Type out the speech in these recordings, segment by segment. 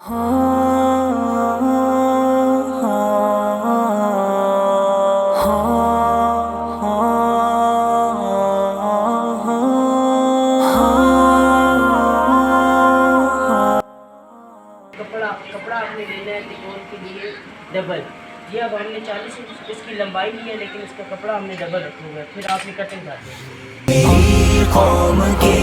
کپڑا آپ نے لینا ہے تکون کے لیے ڈبل. یہ اب ہم نے 40 انچ اس کی لمبائی لی ہے، لیکن اس کا کپڑا ہم نے ڈبل رکھا ہوا ہے. پھر آپ نے کٹنگ کر دیں. میری قوم کے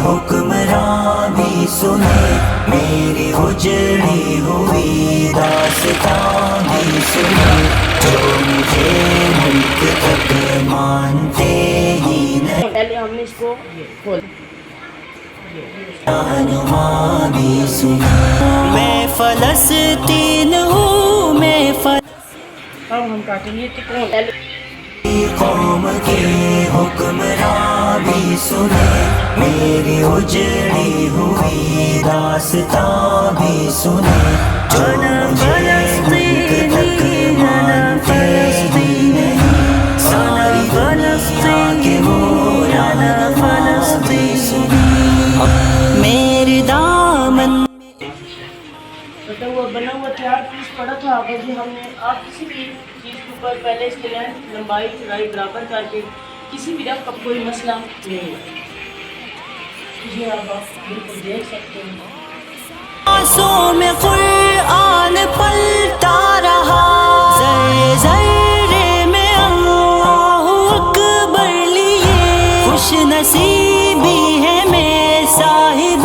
حکمراں بھی سنے، میری اجڑی ہوئی داستان بھی سنے، جو مجھے ملک تک مانتے ہی نہیں. پہلے ہم نے اس کو کھول رہنما بھی سنے، میں فلسطین ہوں، میں اب ہم کاٹیں گے تکون. قوم کے حکمراں بھی سنے، میری اجڑی ہوئی داستان بھی سنے، جو مجھے ملک تک مانتے ہی نہیں، ساری دنیا کے وہ رہنما بھی سنے. میرے دامن وہ بنا ہوا تیار پیس پڑا تھا. اب یہ ہم نے آپ کسی بھی چیز کے اوپر پہلے اس کی لینتھ لمبائی چوڑائی برابر کر کے کسی بھی رقم کا کوئی مسئلہ نہیں ہے. یہ آپ بالکل دیکھ سکتے ہیں. آنسوں میں قرآن پلتا رہا، ذرے ذرے میں اللہ اکبر لیے، خوش نصیبی ہے میں صاحب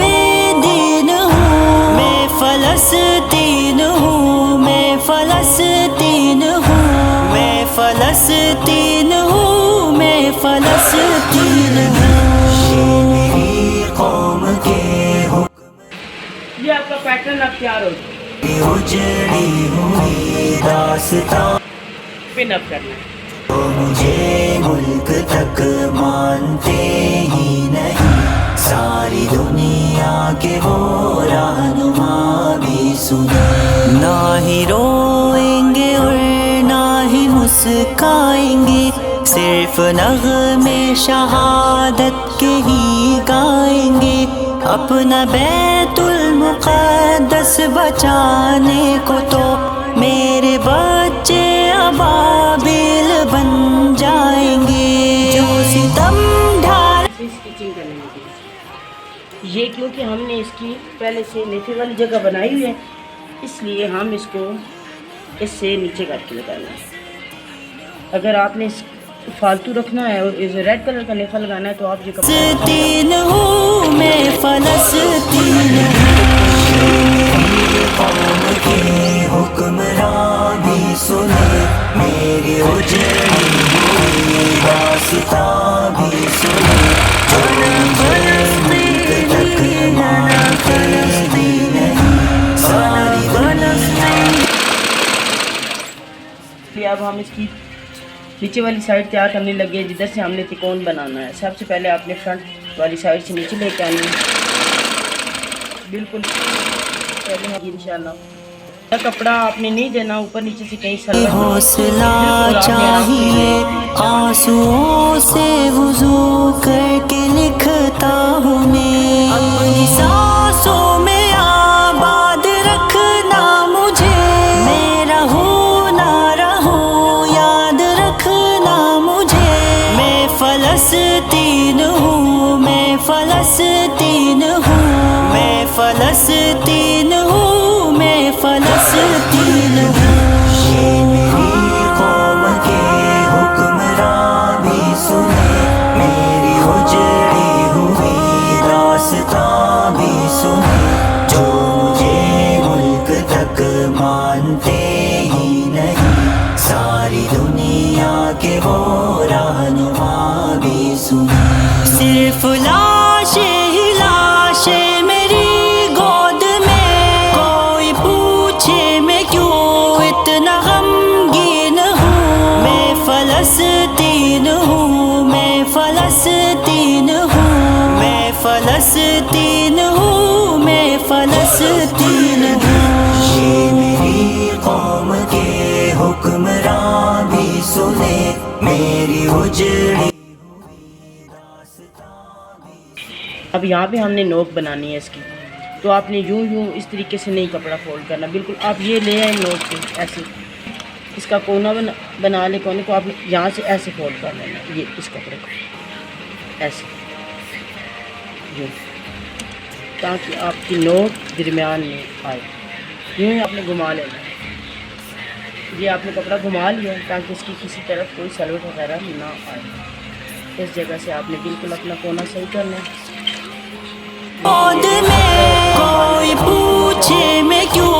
دین ہوں، میں فلسطین ہوں، میں فلسطین ہوں، میں فلسطین ہوں، میں فلسطین ہوں. میری قوم کے یہ آپ کا پیٹرن اب تیار ہو گیا. اجڑی ہوئی داستان پن اپ کرنا ہے. تو مجھے ملک تک مانتے ہی نہیں، ساری دنیا کے وہ رہنما بھی سنے. نہ ہی روئیں گے اور نہ ہی مسکائیں گے، صرف نغمے شہادت کے ہی گائیں گے، اپنا بیت المقدس بچانے کو تو میرے بچے ابابیل بن جائیں گے، جو ستم ڈھال. اسٹیچنگ کرنے کے لیے یہ کیونکہ ہم نے اس کی پہلے سے نیفے والی جگہ بنائی ہوئی ہے، اس لیے ہم اس کو اس سے نیچے کر کے لگانا ہے. اگر آپ نے فالتو رکھنا ہے اور ریڈ کلر کا نیفا لگانا ہے تو آپ یہ فلسطین ہوں، میں فلسطین ہوں. قوم کے حکمراں بھی سنے، میری اجڑی ہوئی داستان بھی سنے، جو مجھے ملک تک مانتے ہی نہیں، ساری دنیا. اب ہم اس کی نیچے والی سائڈ تیار کرنے لگے، جدھر سے ہم نے تکون بنانا ہے. سب سے پہلے آپ نے فرنٹ والی سائڈ سے نیچے لے کے آنی ہے بالکل پہلے انشاءاللہ. کپڑا آپ نے نہیں دینا اوپر نیچے سے کہیں سر. حوصلہ چاہیے، آنسوؤں سے وضو کر کے لکھتا ہوں میں، اپنی سانسوں میں آباد رکھنا مجھے، میں رہوں نہ رہوں یاد رکھنا مجھے. میں فلسطین ہوں، میں فلسطین ہوں، میں فلسطین ہوں، میں فلسطین ہوں. میری قوم کے حکمراں بھی سنے، میری اجڑی ہوئی داستان بھی سنے، جو مجھے ملک تک مانتے ہی نہیں، ساری دنیا کے وہ رہنما بھی سنے. صرف لاشیں ہی لاشیں میری گود میں، کوئی پوچھے میں کیوں اتنا غمگین ہوں. میں فلسطین ہوں، میں فلسطین ہوں، میں فلسطین ہوں، میں فلسطین ہوں. میری قوم کے حکمراں بھی سنے، میری اجڑی. اب یہاں پہ ہم نے نوک بنانی ہے اس کی. تو آپ نے یوں اس طریقے سے نہیں کپڑا فولڈ کرنا، بالکل آپ یہ لے آئیں نوٹ پہ ایسے، اس کا کونا بنا لے، کونے کو آپ یہاں سے ایسے فولڈ کر لینا، یہ اس کپڑے کو ایسے یوں، تاکہ آپ کی نوٹ درمیان میں آئے، یوں ہی آپ نے گھما لینا ہے، یہ آپ نے کپڑا گھما لیا تاکہ اس کی کسی طرف کوئی سلوٹ وغیرہ نہ آئے، اس جگہ سے آپ نے بالکل اپنا کونا صحیح کرنا ہے۔ عود میں کوئی پوچھے میں کیوں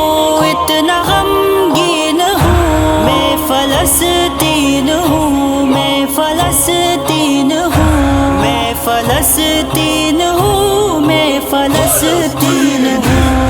اتنا غمگین ہوں، میں فلسطین ہوں، میں فلسطین ہوں، میں فلسطین